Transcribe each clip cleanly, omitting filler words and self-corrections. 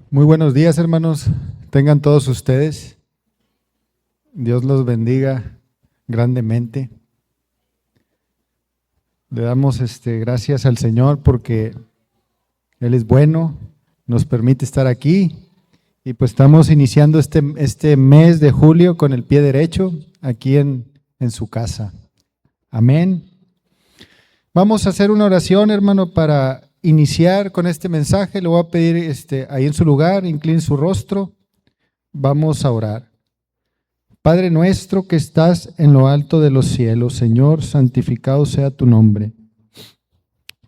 Muy buenos días, hermanos. Tengan todos ustedes. Dios los bendiga grandemente. Le damos gracias al Señor porque Él es bueno, nos permite estar aquí y pues estamos iniciando este mes de julio con el pie derecho aquí en su casa. Amén. Vamos a hacer una oración, hermano, para iniciar con este mensaje. Le voy a pedir ahí en su lugar, incline su rostro. Vamos a orar. Padre nuestro que estás en lo alto de los cielos, Señor, santificado sea tu nombre.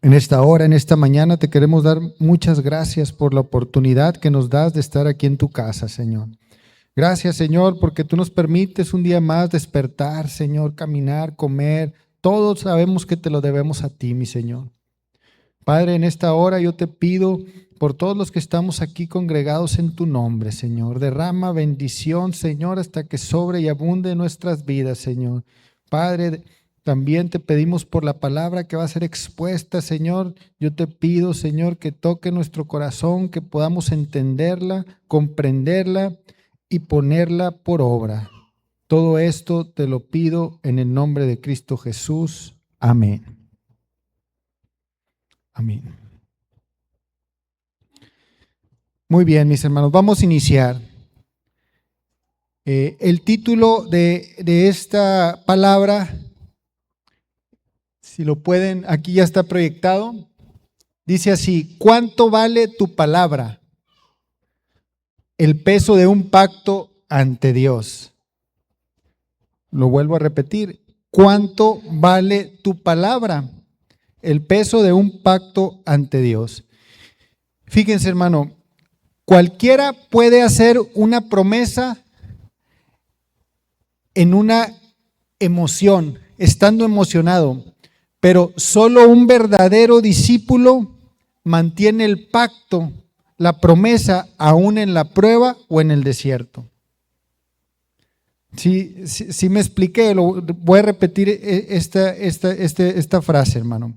En esta hora, en esta mañana, te queremos dar muchas gracias por la oportunidad que nos das de estar aquí en tu casa, Señor. Gracias, Señor, porque tú nos permites un día más despertar, Señor, caminar, comer. Todos sabemos que te lo debemos a ti, mi Señor. Padre, en esta hora yo te pido por todos los que estamos aquí congregados en tu nombre, Señor. Derrama bendición, Señor, hasta que sobre y abunde en nuestras vidas, Señor. Padre, también te pedimos por la palabra que va a ser expuesta, Señor. Yo te pido, Señor, que toque nuestro corazón, que podamos entenderla, comprenderla y ponerla por obra. Todo esto te lo pido en el nombre de Cristo Jesús. Amén. Amén. Muy bien, mis hermanos, vamos a iniciar. El título de esta palabra, si lo pueden, aquí ya está proyectado, dice así: ¿cuánto vale tu palabra? El peso de un pacto ante Dios. Lo vuelvo a repetir: ¿cuánto vale tu palabra? El peso de un pacto ante Dios. Fíjense, hermano, cualquiera puede hacer una promesa en una emoción, estando emocionado, pero solo un verdadero discípulo mantiene el pacto, la promesa, aún en la prueba o en el desierto. Sí me expliqué, voy a repetir esta frase, hermano.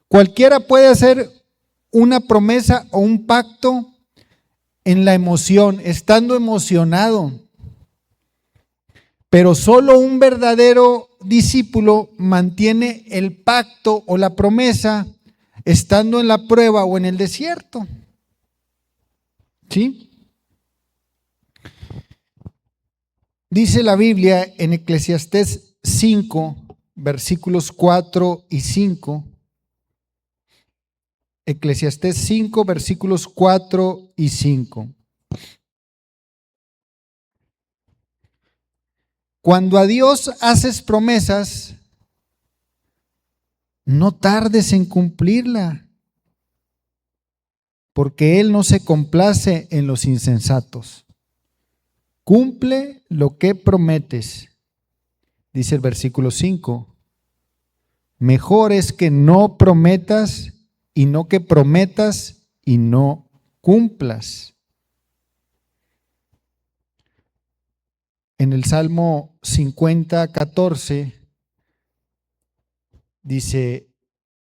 Cualquiera puede hacer una promesa o un pacto en la emoción, estando emocionado, pero solo un verdadero discípulo mantiene el pacto o la promesa estando en la prueba o en el desierto. ¿Sí? Dice la Biblia en Eclesiastés 5, versículos 4 y 5. Eclesiastés 5, versículos 4 y 5. Cuando a Dios haces promesas, no tardes en cumplirla, porque Él no se complace en los insensatos. Cumple lo que prometes. Dice el versículo 5. Mejor es que no prometas y no que prometas y no cumplas. En el Salmo 50, 14 dice: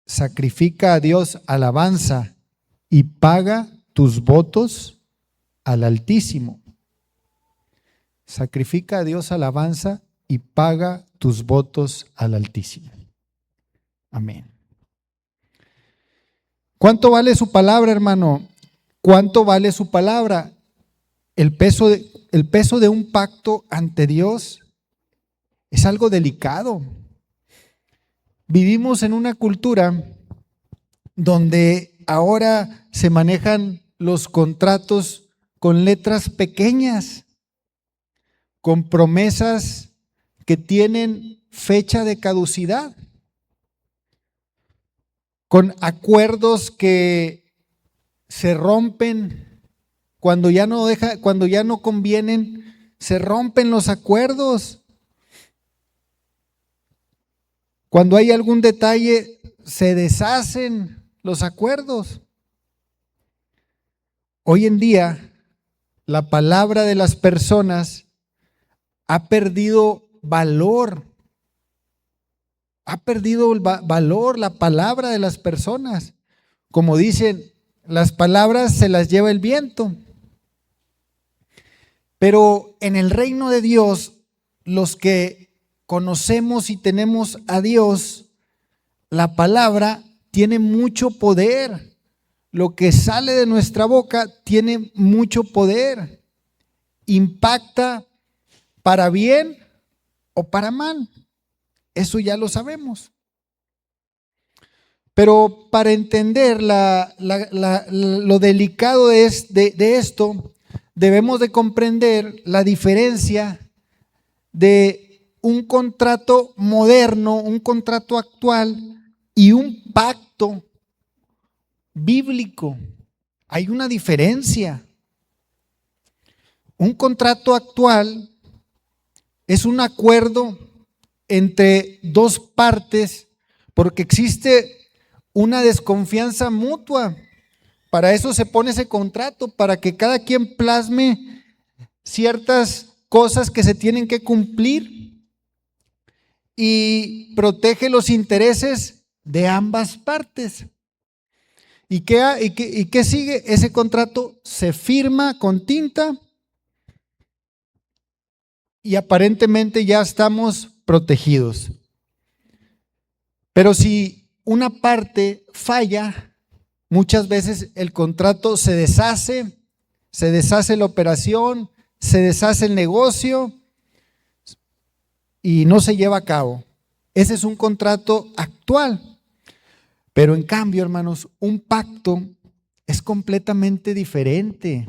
sacrifica a Dios alabanza y paga tus votos al Altísimo. Sacrifica a Dios alabanza y paga tus votos al Altísimo. Amén. ¿Cuánto vale su palabra, hermano? ¿Cuánto vale su palabra? El peso de un pacto ante Dios es algo delicado. Vivimos en una cultura donde ahora se manejan los contratos con letras pequeñas, con promesas que tienen fecha de caducidad, con acuerdos que se rompen cuando ya no convienen, se rompen los acuerdos. Cuando hay algún detalle, se deshacen los acuerdos. Hoy en día, la palabra de las personas ha perdido valor. Ha perdido el valor la palabra de las personas. Como dicen, las palabras se las lleva el viento. Pero en el reino de Dios, los que conocemos y tenemos a Dios, la palabra tiene mucho poder. Lo que sale de nuestra boca tiene mucho poder. Impacta para bien o para mal. Eso ya lo sabemos. Pero para entender lo delicado de esto, debemos de comprender la diferencia de un contrato moderno, un contrato actual y un pacto bíblico. Hay una diferencia. Un contrato actual es un acuerdo entre dos partes porque existe una desconfianza mutua. Para eso se pone ese contrato, para que cada quien plasme ciertas cosas que se tienen que cumplir y protege los intereses de ambas partes. ¿Y qué sigue? Ese contrato se firma con tinta y aparentemente ya estamos protegidos. Pero si una parte falla, muchas veces el contrato se deshace la operación, se deshace el negocio y no se lleva a cabo. Ese es un contrato actual. Pero en cambio, hermanos, un pacto es completamente diferente.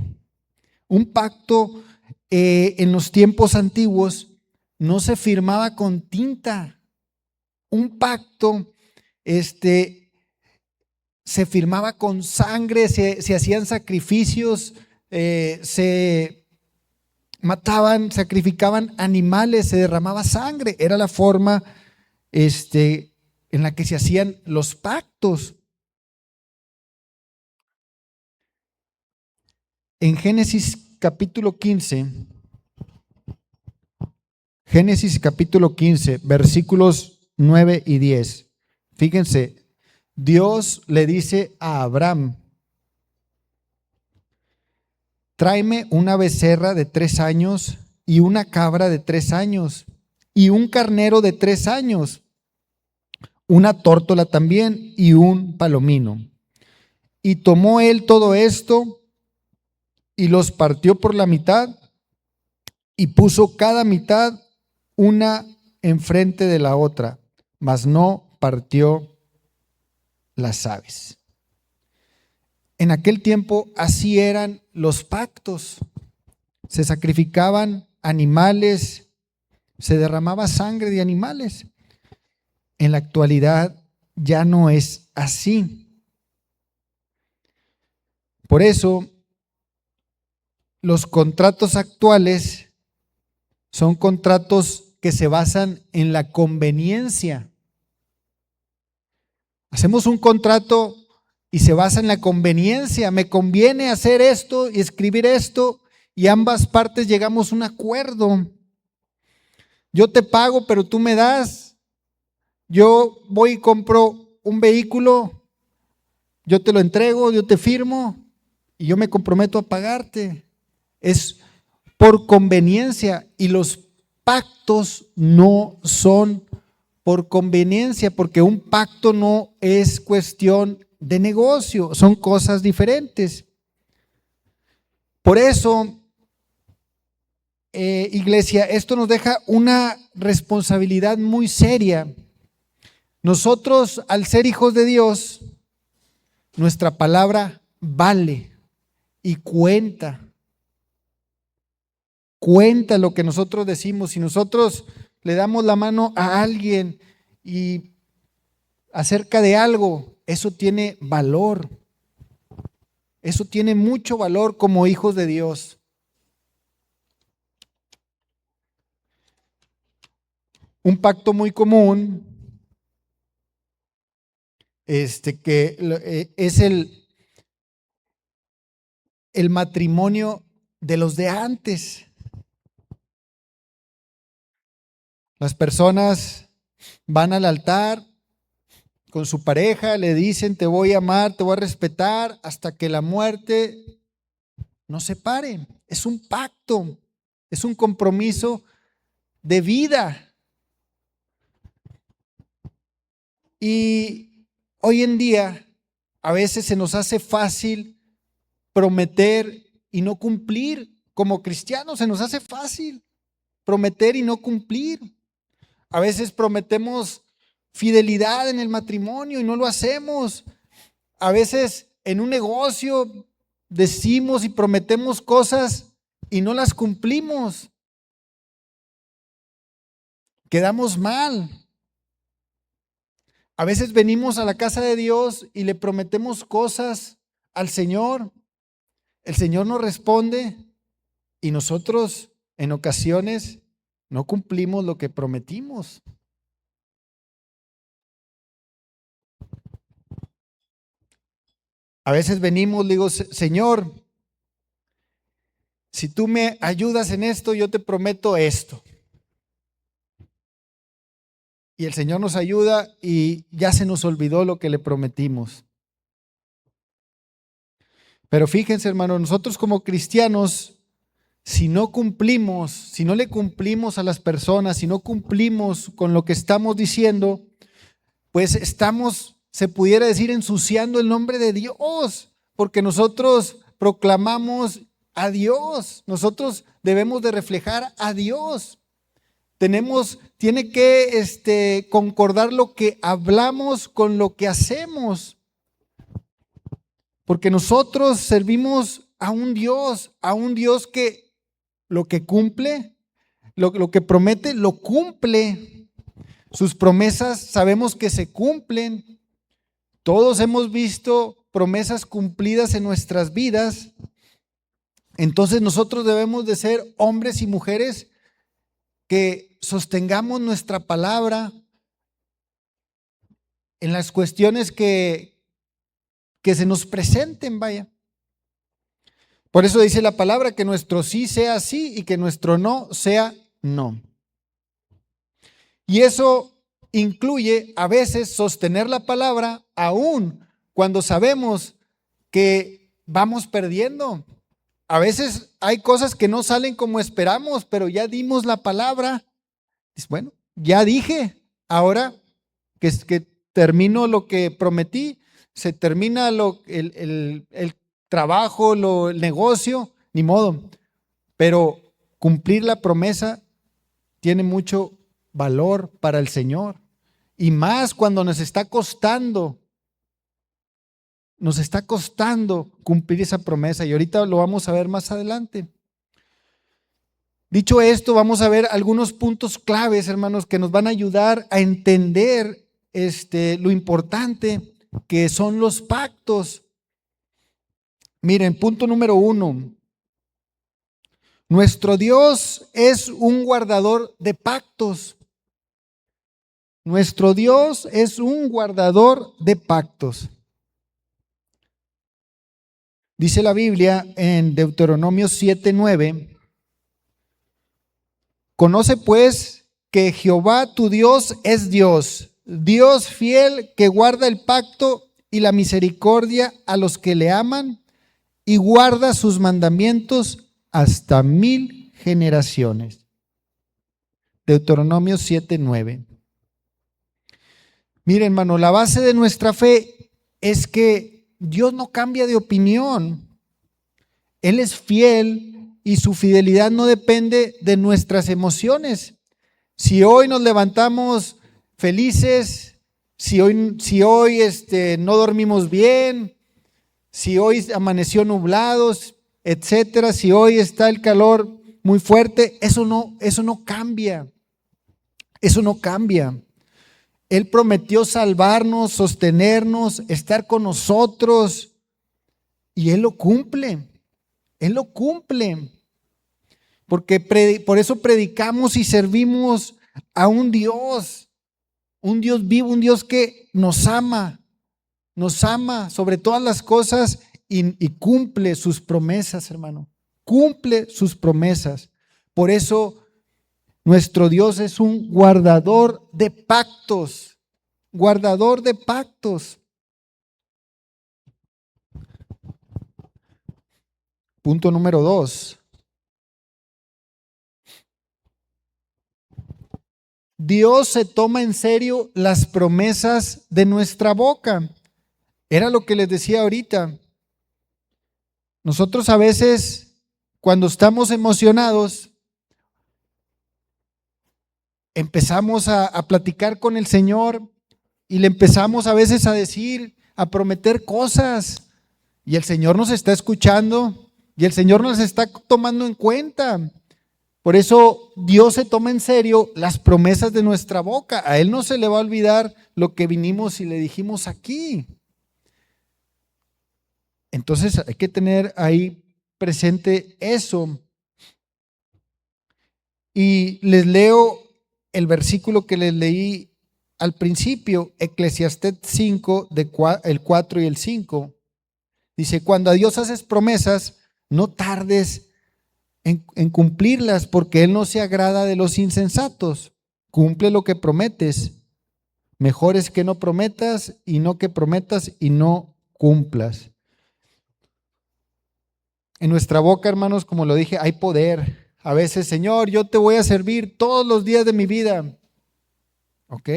Un pacto en los tiempos antiguos no se firmaba con tinta. Un pacto se firmaba con sangre, se hacían sacrificios, se mataban, sacrificaban animales, se derramaba sangre. Era la forma en la que se hacían los pactos. En Génesis capítulo 15, versículos 9 y 10. Fíjense, Dios le dice a Abraham: tráeme una becerra de 3 años y una cabra de 3 años y un carnero de 3 años, una tórtola también y un palomino. Y tomó él todo esto y los partió por la mitad y puso cada mitad una enfrente de la otra, mas no partió las aves. En aquel tiempo así eran los pactos. Se sacrificaban animales, se derramaba sangre de animales. En la actualidad ya no es así. Por eso, los contratos actuales son contratos que se basan en la conveniencia. Hacemos un contrato y se basa en la conveniencia. Me conviene hacer esto y escribir esto y ambas partes llegamos a un acuerdo. Yo te pago, pero tú me das. Yo voy y compro un vehículo, yo te lo entrego, yo te firmo y yo me comprometo a pagarte. Es por conveniencia, y los pactos no son por conveniencia, porque un pacto no es cuestión de negocio, son cosas diferentes. Por eso, iglesia, esto nos deja una responsabilidad muy seria. Nosotros, al ser hijos de Dios, nuestra palabra vale y cuenta. Cuenta lo que nosotros decimos. Si nosotros le damos la mano a alguien y acerca de algo, eso tiene valor. Eso tiene mucho valor como hijos de Dios. Un pacto muy común, que es el matrimonio de los de antes. Las personas van al altar con su pareja, le dicen: te voy a amar, te voy a respetar hasta que la muerte nos separe. Es un pacto. es un compromiso de vida. Y hoy en día a veces se nos hace fácil prometer y no cumplir. Como cristianos se nos hace fácil prometer y no cumplir. A veces prometemos fidelidad en el matrimonio y no lo hacemos. A veces en un negocio decimos y prometemos cosas y no las cumplimos. Quedamos mal. A veces venimos a la casa de Dios y le prometemos cosas al Señor. El Señor nos responde y nosotros en ocasiones no cumplimos lo que prometimos. A veces venimos, digo, Señor, si tú me ayudas en esto, yo te prometo esto. Y el Señor nos ayuda y ya se nos olvidó lo que le prometimos. Pero fíjense, hermano, nosotros como cristianos, si no cumplimos, si no le cumplimos a las personas, si no cumplimos con lo que estamos diciendo, pues estamos, se pudiera decir, ensuciando el nombre de Dios, porque nosotros proclamamos a Dios, nosotros debemos de reflejar a Dios. Tiene que concordar lo que hablamos con lo que hacemos, porque nosotros servimos a un Dios que lo que cumple, lo que promete, lo cumple. Sus promesas sabemos que se cumplen. Todos hemos visto promesas cumplidas en nuestras vidas. Entonces nosotros debemos de ser hombres y mujeres que sostengamos nuestra palabra en las cuestiones que se nos presenten, vaya. Por eso dice la palabra que nuestro sí sea sí y que nuestro no sea no. Y eso incluye a veces sostener la palabra aún cuando sabemos que vamos perdiendo. A veces hay cosas que no salen como esperamos, pero ya dimos la palabra. Bueno, ya dije, ahora que termino lo que prometí, se termina el trabajo, el negocio, ni modo. Pero cumplir la promesa tiene mucho valor para el Señor. Y más cuando nos está costando cumplir esa promesa. Y ahorita lo vamos a ver más adelante. Dicho esto, vamos a ver algunos puntos claves, hermanos, que nos van a ayudar a entender lo importante que son los pactos. Miren, punto número 1. Nuestro Dios es un guardador de pactos. Nuestro Dios es un guardador de pactos. Dice la Biblia en Deuteronomio 7:9. Conoce pues que Jehová tu Dios es Dios, Dios fiel que guarda el pacto y la misericordia a los que le aman y guarda sus mandamientos hasta 1000 generaciones. Deuteronomio 7:9. Miren, hermano, la base de nuestra fe es que Dios no cambia de opinión. Él es fiel y su fidelidad no depende de nuestras emociones. Si hoy nos levantamos felices, si hoy no dormimos bien, si hoy amaneció nublados, etcétera, si hoy está el calor muy fuerte, eso no cambia. Eso no cambia. Él prometió salvarnos, sostenernos, estar con nosotros y Él lo cumple. Él lo cumple. Porque por eso predicamos y servimos a un Dios vivo, un Dios que nos ama sobre todas las cosas y cumple sus promesas, hermano. Cumple sus promesas. Por eso nuestro Dios es un guardador de pactos. Guardador de pactos. Punto número 2. Dios se toma en serio las promesas de nuestra boca. Era lo que les decía ahorita. Nosotros a veces, cuando estamos emocionados, empezamos a platicar con el Señor y le empezamos a veces a decir, a prometer cosas. Y el Señor nos está escuchando y el Señor nos está tomando en cuenta. Por eso Dios se toma en serio las promesas de nuestra boca. A Él no se le va a olvidar lo que vinimos y le dijimos aquí. Entonces hay que tener ahí presente eso. Y les leo el versículo que les leí al principio, Eclesiastés 5, el 4 y el 5. Dice, cuando a Dios haces promesas, no tardes en cumplirlas, porque Él no se agrada de los insensatos. Cumple lo que prometes. Mejor es que no prometas y no que prometas y no cumplas. En nuestra boca, hermanos, como lo dije, hay poder. A veces, Señor, yo te voy a servir todos los días de mi vida. ¿Ok?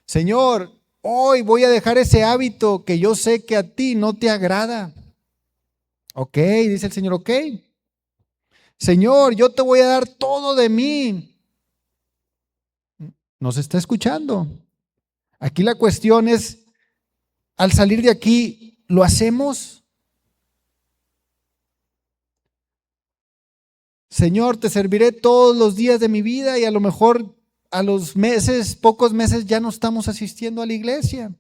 Señor, hoy voy a dejar ese hábito que yo sé que a ti no te agrada. ¿Ok? Dice el Señor, ok. Señor, yo te voy a dar todo de mí. Nos está escuchando. Aquí la cuestión es, al salir de aquí, ¿lo hacemos? Señor, te serviré todos los días de mi vida y a lo mejor a los meses, pocos meses ya no estamos asistiendo a la iglesia.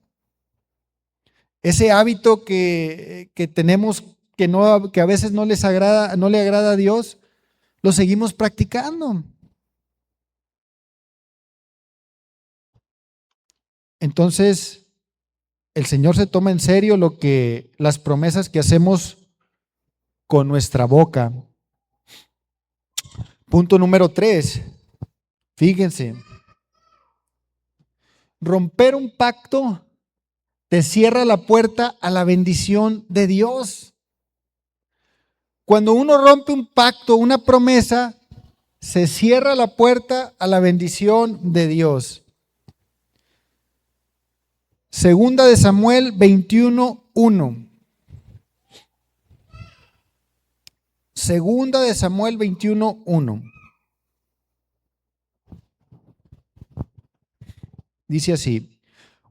Ese hábito que tenemos que a veces no le agrada a Dios, lo seguimos practicando. Entonces, el Señor se toma en serio las promesas que hacemos con nuestra boca. Punto número 3. Fíjense. Romper un pacto te cierra la puerta a la bendición de Dios. Cuando uno rompe un pacto, una promesa, se cierra la puerta a la bendición de Dios. Segunda de Samuel 21:1. Segunda de Samuel 21:1. Dice así: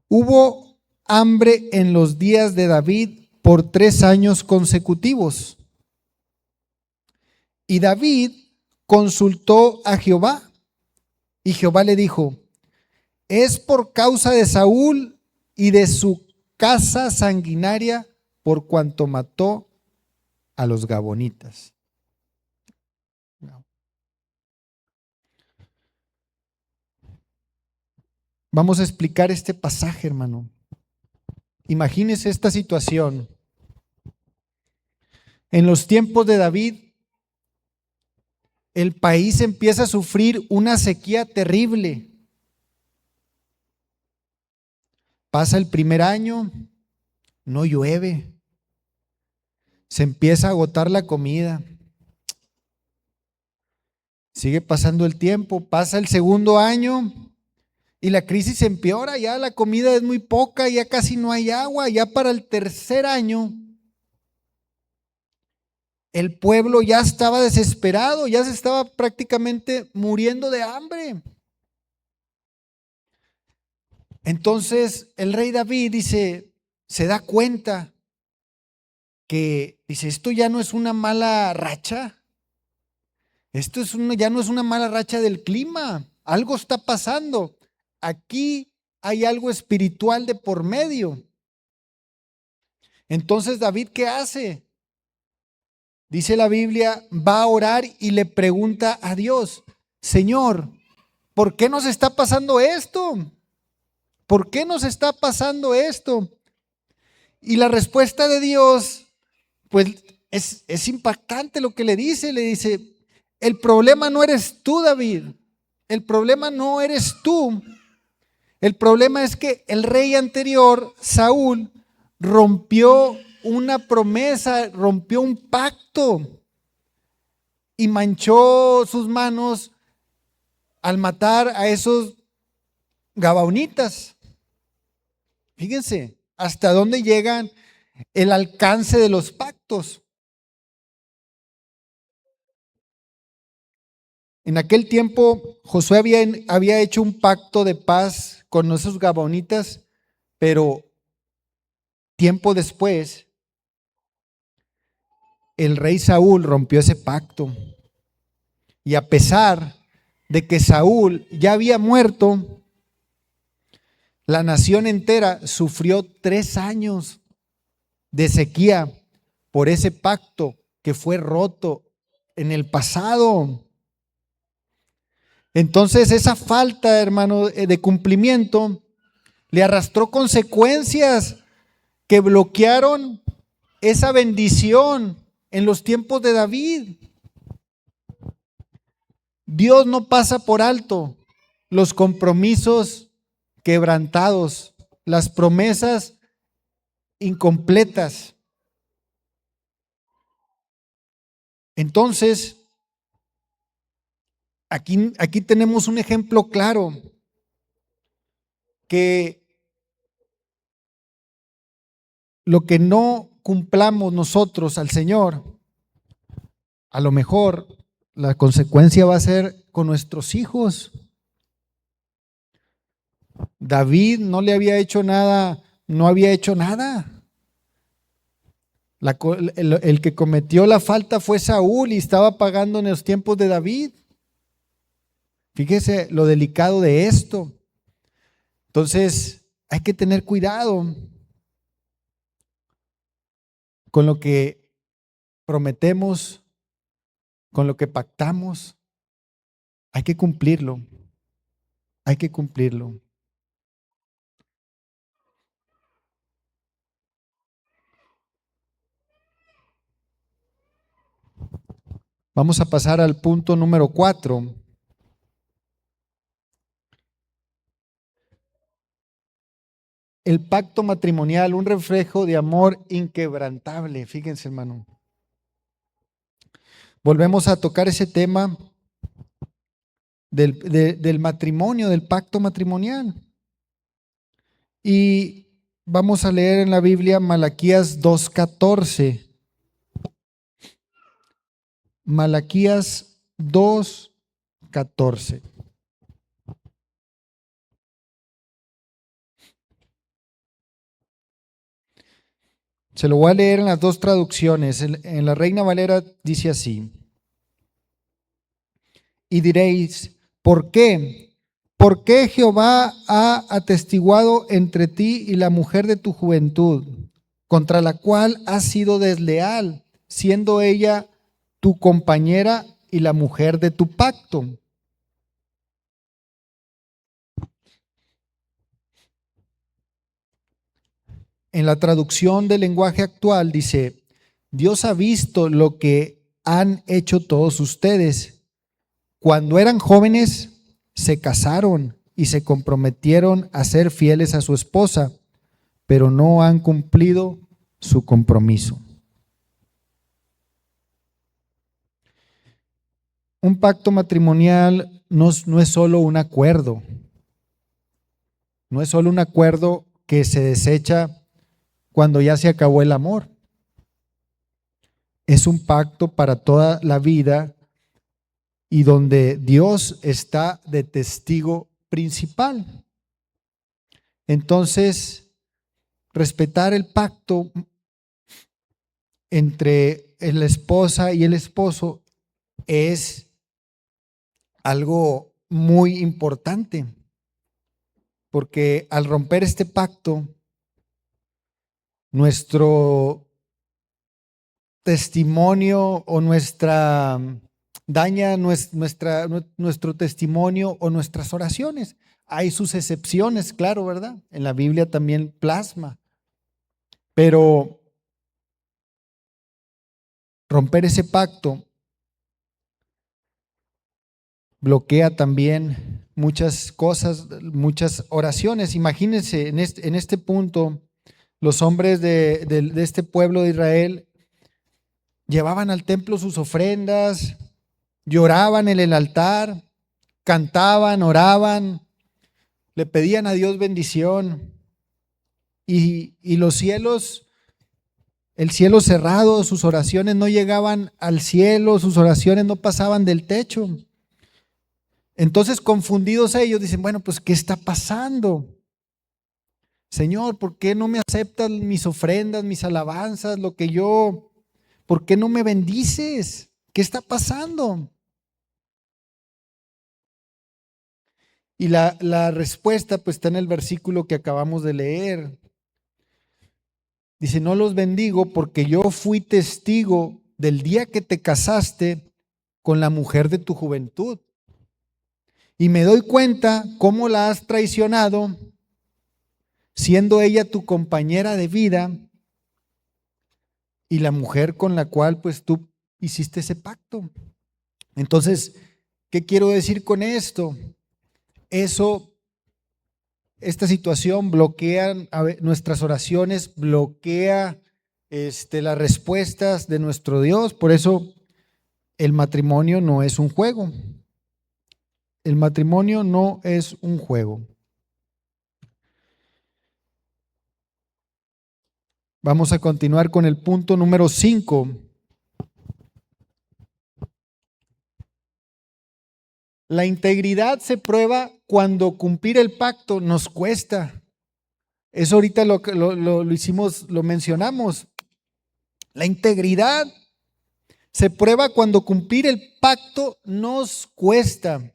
hubo hambre en los días de David por 3 años consecutivos. Y David consultó a Jehová, y Jehová le dijo: es por causa de Saúl y de su casa sanguinaria, por cuanto mató a los gabonitas. Vamos a explicar este pasaje, hermano. Imagínese esta situación. En los tiempos de David, el país empieza a sufrir una sequía terrible. Pasa el primer año, no llueve, se empieza a agotar la comida. Sigue pasando el tiempo, pasa el segundo año y la crisis empeora, ya la comida es muy poca, ya casi no hay agua. Ya para el tercer año, el pueblo ya estaba desesperado, ya se estaba prácticamente muriendo de hambre. Entonces el rey David se da cuenta que, esto ya no es una mala racha, ya no es una mala racha del clima, algo está pasando. Aquí hay algo espiritual de por medio. Entonces David, ¿qué hace? Dice la Biblia, va a orar y le pregunta a Dios: Señor, ¿por qué nos está pasando esto? ¿Por qué nos está pasando esto? Y la respuesta de Dios, pues es impactante lo que le dice. Le dice: el problema no eres tú, David. El problema no eres tú. El problema es que el rey anterior, Saúl, rompió una promesa, rompió un pacto y manchó sus manos al matar a esos gabaonitas. Fíjense hasta dónde llegan el alcance de los pactos. En aquel tiempo Josué había hecho un pacto de paz con esos gabaonitas, pero tiempo después el rey Saúl rompió ese pacto. Y a pesar de que Saúl ya había muerto, la nación entera sufrió 3 años de sequía por ese pacto que fue roto en el pasado. Entonces esa falta, hermano, de cumplimiento le arrastró consecuencias que bloquearon esa bendición en los tiempos de David. Dios no pasa por alto los compromisos quebrantados, las promesas incompletas. Entonces, aquí tenemos un ejemplo claro que lo que no cumplamos nosotros al Señor, a lo mejor la consecuencia va a ser con nuestros hijos. David no le había hecho nada, no había hecho nada. El que cometió la falta fue Saúl y estaba pagando en los tiempos de David. Fíjese lo delicado de esto. Entonces, hay que tener cuidado con lo que prometemos, con lo que pactamos. Hay que cumplirlo. Hay que cumplirlo. Vamos a pasar al punto número 4. El pacto matrimonial, un reflejo de amor inquebrantable. Fíjense, hermano. Volvemos a tocar ese tema del matrimonio, del pacto matrimonial. Y vamos a leer en la Biblia Malaquías 2:14. Malaquías 2:14. Se lo voy a leer en las dos traducciones. En la Reina Valera dice así: y diréis, ¿por qué? ¿Por qué Jehová ha atestiguado entre ti y la mujer de tu juventud, contra la cual has sido desleal, siendo ella tu compañera y la mujer de tu pacto? En la traducción del lenguaje actual dice: Dios ha visto lo que han hecho todos ustedes. Cuando eran jóvenes, se casaron y se comprometieron a ser fieles a su esposa, pero no han cumplido su compromiso. Un pacto matrimonial no es solo un acuerdo. No es solo un acuerdo que se desecha cuando ya se acabó el amor. Es un pacto para toda la vida y donde Dios está de testigo principal. Entonces, respetar el pacto entre la esposa y el esposo es algo muy importante, porque al romper este pacto, nuestro testimonio o daña nuestro testimonio o nuestras oraciones. Hay sus excepciones, claro, ¿verdad? En la Biblia también plasma, pero romper ese pacto bloquea también muchas cosas, muchas oraciones. Imagínense en este punto, los hombres de este pueblo de Israel llevaban al templo sus ofrendas, lloraban en el altar, cantaban, oraban, le pedían a Dios bendición y los cielos, el cielo cerrado, sus oraciones no llegaban al cielo, sus oraciones no pasaban del techo. Entonces, confundidos ellos, dicen, bueno, pues, ¿qué está pasando? Señor, ¿por qué no me aceptas mis ofrendas, mis alabanzas, ¿por qué no me bendices? ¿Qué está pasando? Y la respuesta pues está en el versículo que acabamos de leer. Dice, no los bendigo porque yo fui testigo del día que te casaste con la mujer de tu juventud. Y me doy cuenta cómo la has traicionado, siendo ella tu compañera de vida y la mujer con la cual pues tú hiciste ese pacto. Entonces, ¿qué quiero decir con esto? Esta situación bloquea nuestras oraciones, bloquea las respuestas de nuestro Dios. Por eso el matrimonio no es un juego. El matrimonio no es un juego. Vamos a continuar con el punto número 5. La integridad se prueba cuando cumplir el pacto nos cuesta. Eso ahorita lo hicimos, lo mencionamos. La integridad se prueba cuando cumplir el pacto nos cuesta.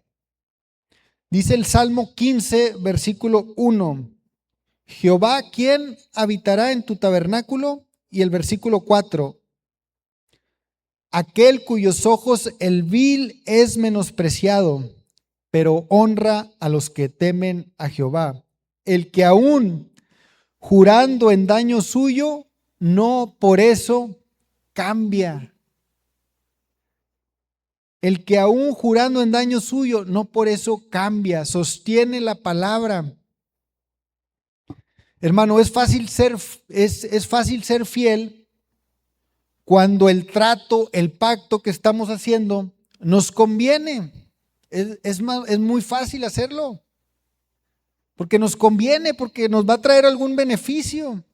Dice el Salmo 15, versículo 1. Jehová, ¿quién habitará en tu tabernáculo? Y el versículo 4. Aquel cuyos ojos el vil es menospreciado, pero honra a los que temen a Jehová. El que aún jurando en daño suyo, no por eso cambia. El que aún jurando en daño suyo, no por eso cambia, sostiene la palabra. Hermano, es fácil ser fiel cuando el trato, el pacto que estamos haciendo nos conviene. Es muy fácil hacerlo. Porque nos conviene, porque nos va a traer algún beneficio.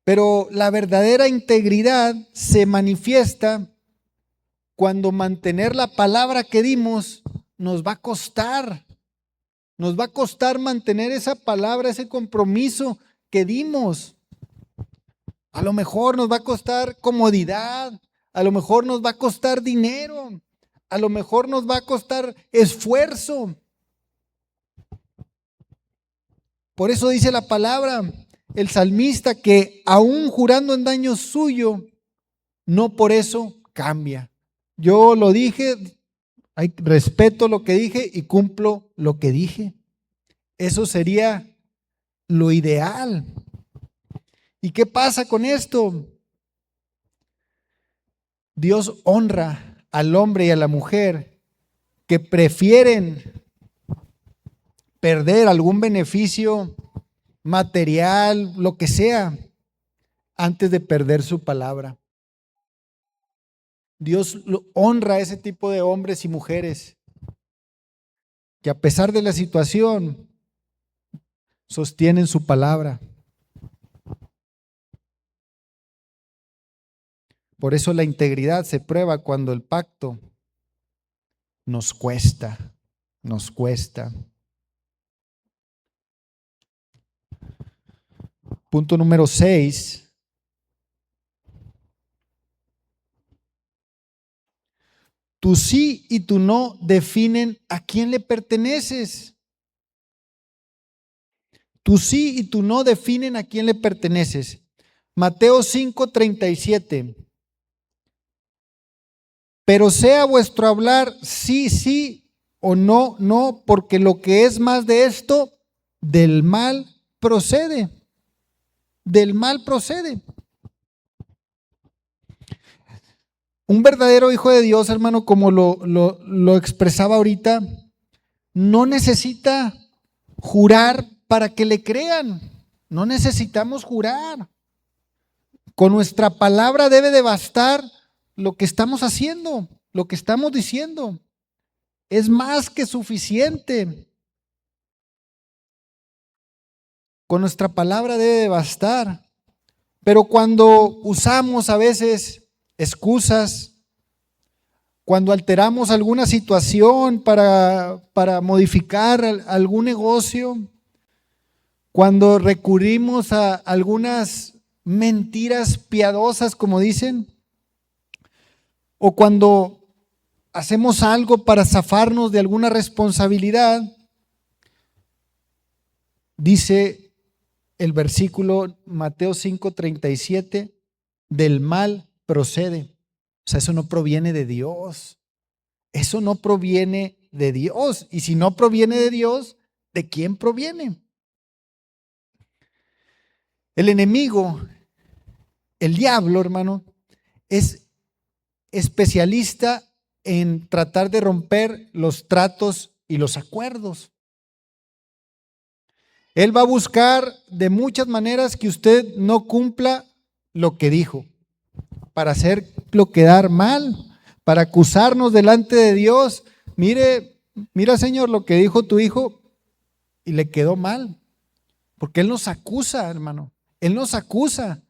Pero la verdadera integridad se manifiesta cuando mantener la palabra que dimos nos va a costar. Nos va a costar mantener esa palabra, ese compromiso que dimos. A lo mejor nos va a costar comodidad, a lo mejor nos va a costar dinero, a lo mejor nos va a costar esfuerzo. Por eso dice la palabra, el salmista, que aún jurando en daño suyo, no por eso cambia. Yo lo dije, respeto lo que dije y cumplo lo que dije. Eso sería lo ideal. ¿Y qué pasa con esto? Dios honra al hombre y a la mujer que prefieren perder algún beneficio material, lo que sea, antes de perder su palabra. Dios honra a ese tipo de hombres y mujeres que a pesar de la situación sostienen su palabra. Por eso la integridad se prueba cuando el pacto nos cuesta, nos cuesta. Punto número 6. Tu sí y tu no definen a quién le perteneces. Tu sí y tu no definen a quién le perteneces. Mateo 5:37. Pero sea vuestro hablar sí, sí o no, no, porque lo que es más de esto, del mal procede. Del mal procede. Un verdadero hijo de Dios, hermano, como lo expresaba ahorita, no necesita jurar para que le crean. No necesitamos jurar. Con nuestra palabra debe de bastar lo que estamos haciendo, lo que estamos diciendo. es más que suficiente. Con nuestra palabra debe de bastar. Pero cuando usamos a veces excusas, cuando alteramos alguna situación para modificar algún negocio, cuando recurrimos a algunas mentiras piadosas, como dicen, o cuando hacemos algo para zafarnos de alguna responsabilidad, dice el versículo Mateo 5:37, del mal procede. O sea, eso no proviene de Dios. Eso no proviene de Dios. Y si no proviene de Dios, ¿de quién proviene? El enemigo, el diablo, hermano, es especialista en tratar de romper los tratos y los acuerdos. Él va a buscar de muchas maneras que usted no cumpla lo que dijo, para hacerlo quedar mal, para acusarnos delante de Dios. Mira, Señor, lo que dijo tu hijo y le quedó mal, porque Él nos acusa, hermano. Él nos acusa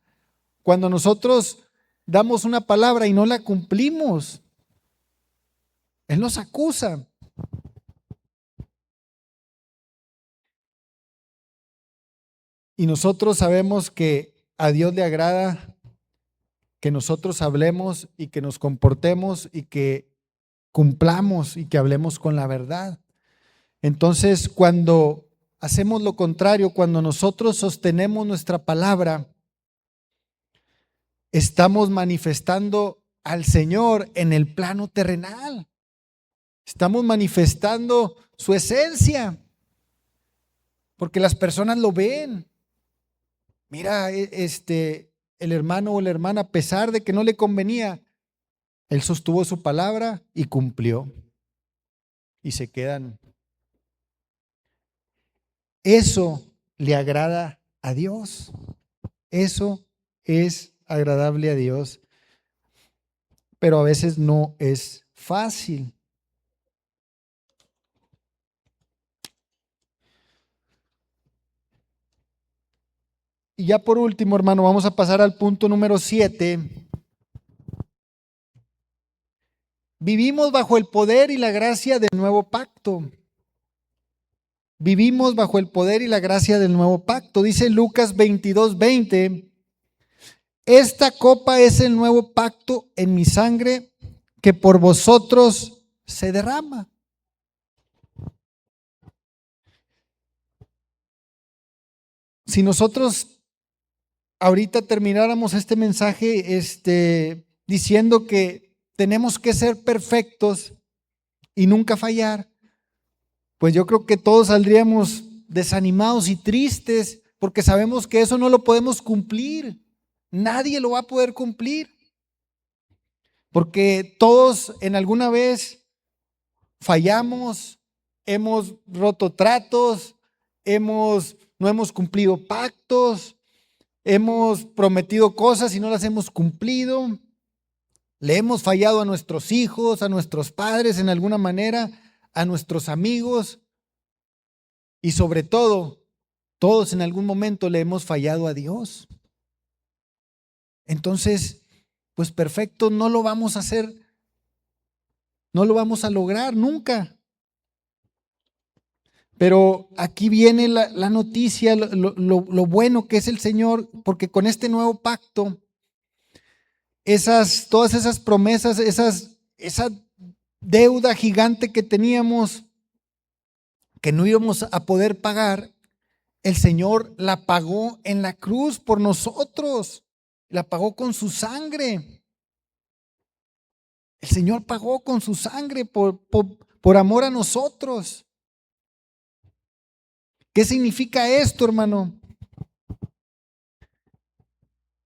cuando nosotros damos una palabra y no la cumplimos. Él nos acusa. Y nosotros sabemos que a Dios le agrada que nosotros hablemos y que nos comportemos y que cumplamos y que hablemos con la verdad. Entonces, cuando hacemos lo contrario, cuando nosotros sostenemos nuestra palabra, estamos manifestando al Señor en el plano terrenal. Estamos manifestando su esencia, porque las personas lo ven. Mira, el hermano o la hermana, a pesar de que no le convenía, él sostuvo su palabra y cumplió. Y se quedan. Eso le agrada a Dios. Eso es agradable a Dios. Pero a veces no es fácil. Y ya por último, hermano, vamos a pasar al punto número 7. Vivimos bajo el poder y la gracia del nuevo pacto. Vivimos bajo el poder y la gracia del nuevo pacto. Dice Lucas 22:20, esta copa es el nuevo pacto en mi sangre que por vosotros se derrama. Si nosotros ahorita termináramos este mensaje diciendo que tenemos que ser perfectos y nunca fallar, pues yo creo que todos saldríamos desanimados y tristes porque sabemos que eso no lo podemos cumplir. Nadie lo va a poder cumplir. Porque todos en alguna vez fallamos, hemos roto tratos, no hemos cumplido pactos, hemos prometido cosas y no las hemos cumplido. Le hemos fallado a nuestros hijos, a nuestros padres en alguna manera, a nuestros amigos y sobre todo, todos en algún momento le hemos fallado a Dios. Entonces, pues perfecto, no lo vamos a hacer, no lo vamos a lograr nunca. Pero aquí viene la noticia, lo bueno que es el Señor, porque con este nuevo pacto, todas esas promesas, esa deuda gigante que teníamos, que no íbamos a poder pagar, el Señor la pagó en la cruz por nosotros, la pagó con su sangre. El Señor pagó con su sangre por amor a nosotros. ¿Qué significa esto, hermano?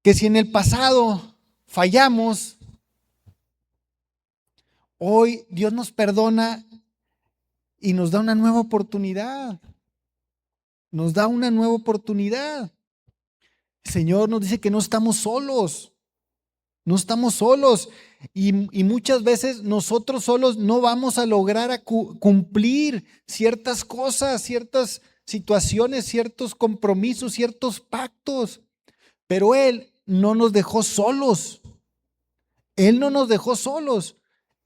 Que si en el pasado fallamos, hoy Dios nos perdona y nos da una nueva oportunidad. Nos da una nueva oportunidad. El Señor nos dice que no estamos solos. No estamos solos y muchas veces nosotros solos no vamos a lograr cumplir ciertas cosas, ciertas situaciones, ciertos compromisos, ciertos pactos. Pero Él no nos dejó solos. Él no nos dejó solos.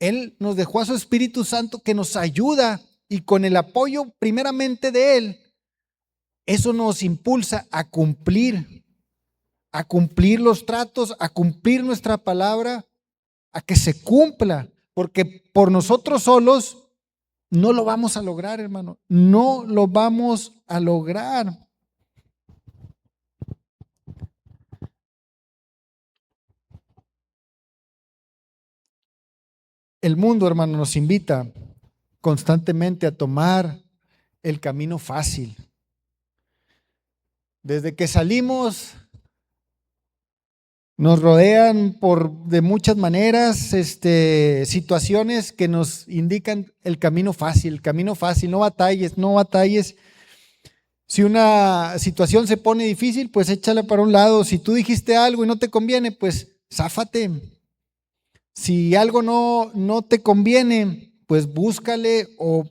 Él nos dejó a su Espíritu Santo que nos ayuda y con el apoyo primeramente de Él, eso nos impulsa a cumplir los tratos, a cumplir nuestra palabra, a que se cumpla, porque por nosotros solos no lo vamos a lograr, hermano, no lo vamos a lograr. El mundo, hermano, nos invita constantemente a tomar el camino fácil. Desde que salimos, nos rodean de muchas maneras, situaciones que nos indican el camino fácil, no batalles, no batalles. Si una situación se pone difícil, pues échala para un lado. Si tú dijiste algo y no te conviene, pues záfate. Si algo no te conviene, pues búscale o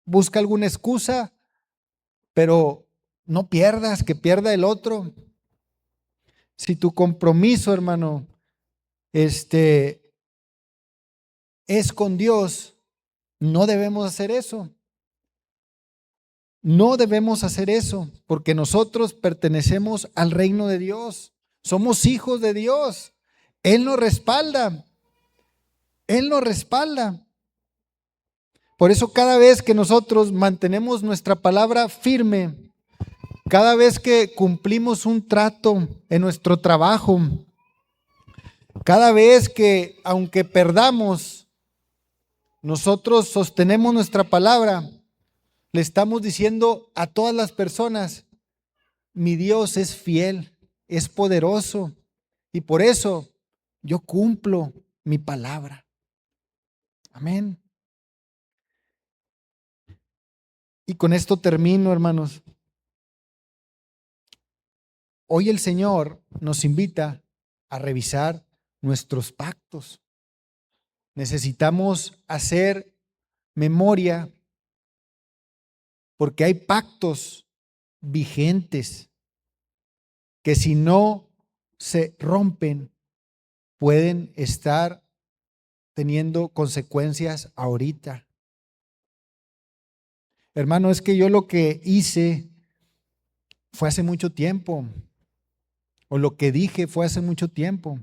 busca alguna excusa, pero no pierdas, que pierda el otro. Si tu compromiso, hermano, es con Dios, no debemos hacer eso. No debemos hacer eso, porque nosotros pertenecemos al reino de Dios. Somos hijos de Dios. Él nos respalda. Él nos respalda. Por eso cada vez que nosotros mantenemos nuestra palabra firme, cada vez que cumplimos un trato en nuestro trabajo, cada vez que, aunque perdamos, nosotros sostenemos nuestra palabra, le estamos diciendo a todas las personas, mi Dios es fiel, es poderoso, y por eso yo cumplo mi palabra. Amén. Y con esto termino, hermanos. Hoy el Señor nos invita a revisar nuestros pactos. Necesitamos hacer memoria porque hay pactos vigentes que si no se rompen pueden estar teniendo consecuencias ahorita. Hermano, es que yo lo que hice fue hace mucho tiempo, o lo que dije fue hace mucho tiempo.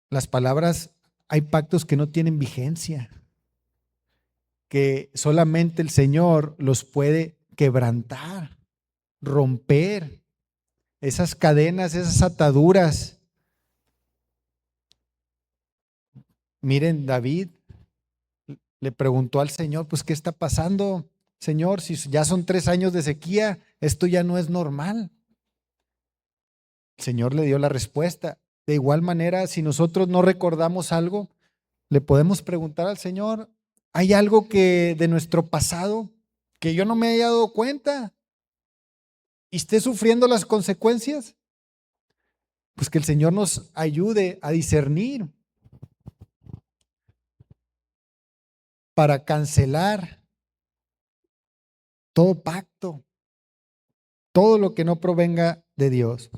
Las palabras, hay pactos que no tienen vigencia, que solamente el Señor los puede quebrantar, romper esas cadenas, esas ataduras. Miren, David le preguntó al Señor, pues, ¿qué está pasando, Señor? Si ya son 3 años de sequía, esto ya no es normal. El Señor le dio la respuesta. De igual manera, si nosotros no recordamos algo, le podemos preguntar al Señor, ¿hay algo que de nuestro pasado que yo no me haya dado cuenta y esté sufriendo las consecuencias? Pues que el Señor nos ayude a discernir para cancelar todo pacto, todo lo que no provenga de Dios.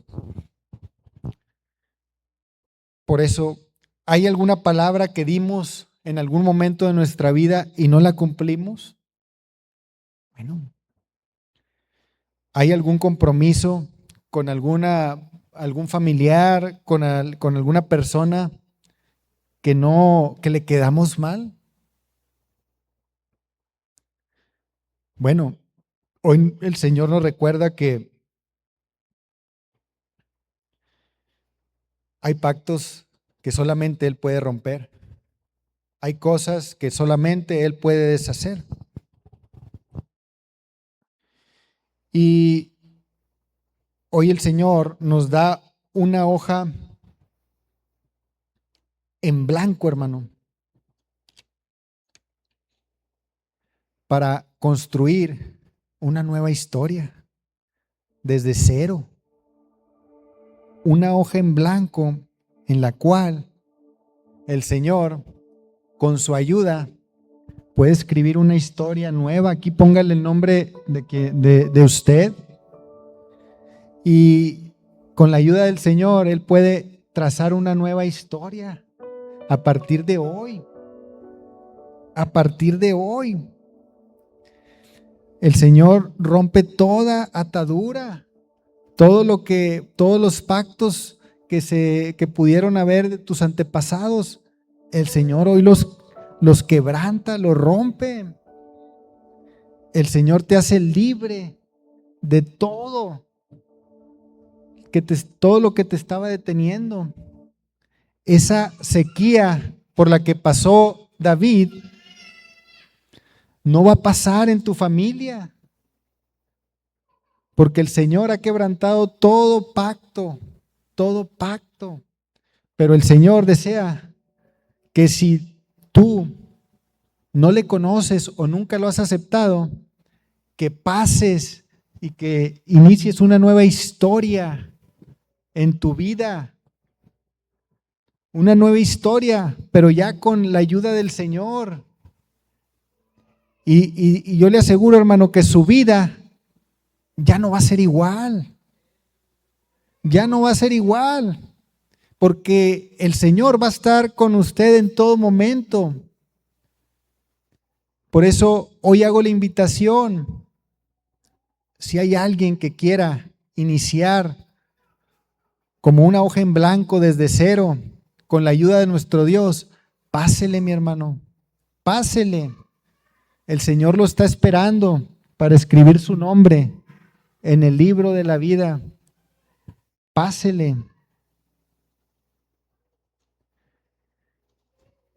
Por eso, ¿hay alguna palabra que dimos en algún momento de nuestra vida y no la cumplimos? Bueno, ¿hay algún compromiso con algún familiar, con alguna persona que le quedamos mal? Bueno, hoy el Señor nos recuerda que hay pactos que solamente Él puede romper. Hay cosas que solamente Él puede deshacer. Y hoy el Señor nos da una hoja en blanco, hermano, para construir una nueva historia desde cero. una hoja en blanco en la cual el Señor, con su ayuda, puede escribir una historia nueva. Aquí póngale el nombre de usted, y con la ayuda del Señor Él puede trazar una nueva historia a partir de hoy. A partir de hoy el Señor rompe toda atadura, todos los pactos que pudieron haber de tus antepasados. El Señor hoy los quebranta, los rompe. El Señor te hace libre de todo lo que te estaba deteniendo. Esa sequía por la que pasó David no va a pasar en tu familia, porque el Señor ha quebrantado todo pacto. Pero el Señor desea que si tú no le conoces o nunca lo has aceptado, que pases y que inicies una nueva historia en tu vida. Una nueva historia, pero ya con la ayuda del Señor. Y yo le aseguro, hermano, que su vida ya no va a ser igual. Ya no va a ser igual. Porque el Señor va a estar con usted en todo momento. Por eso hoy hago la invitación. Si hay alguien que quiera iniciar como una hoja en blanco desde cero, con la ayuda de nuestro Dios, pásele, mi hermano, pásele. El Señor lo está esperando para escribir su nombre en el libro de la vida. Pásele.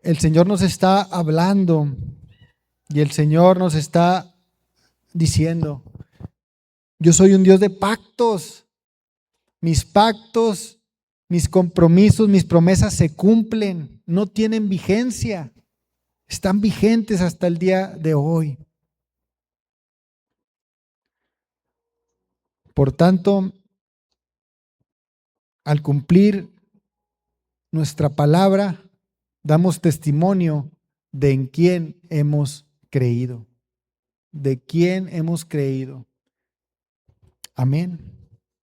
El Señor nos está hablando y el Señor nos está diciendo: yo soy un Dios de pactos. Mis pactos, mis compromisos, mis promesas se cumplen, no tienen vigencia. Están vigentes hasta el día de hoy. Por tanto, al cumplir nuestra palabra, damos testimonio de en quién hemos creído. De quién hemos creído. Amén.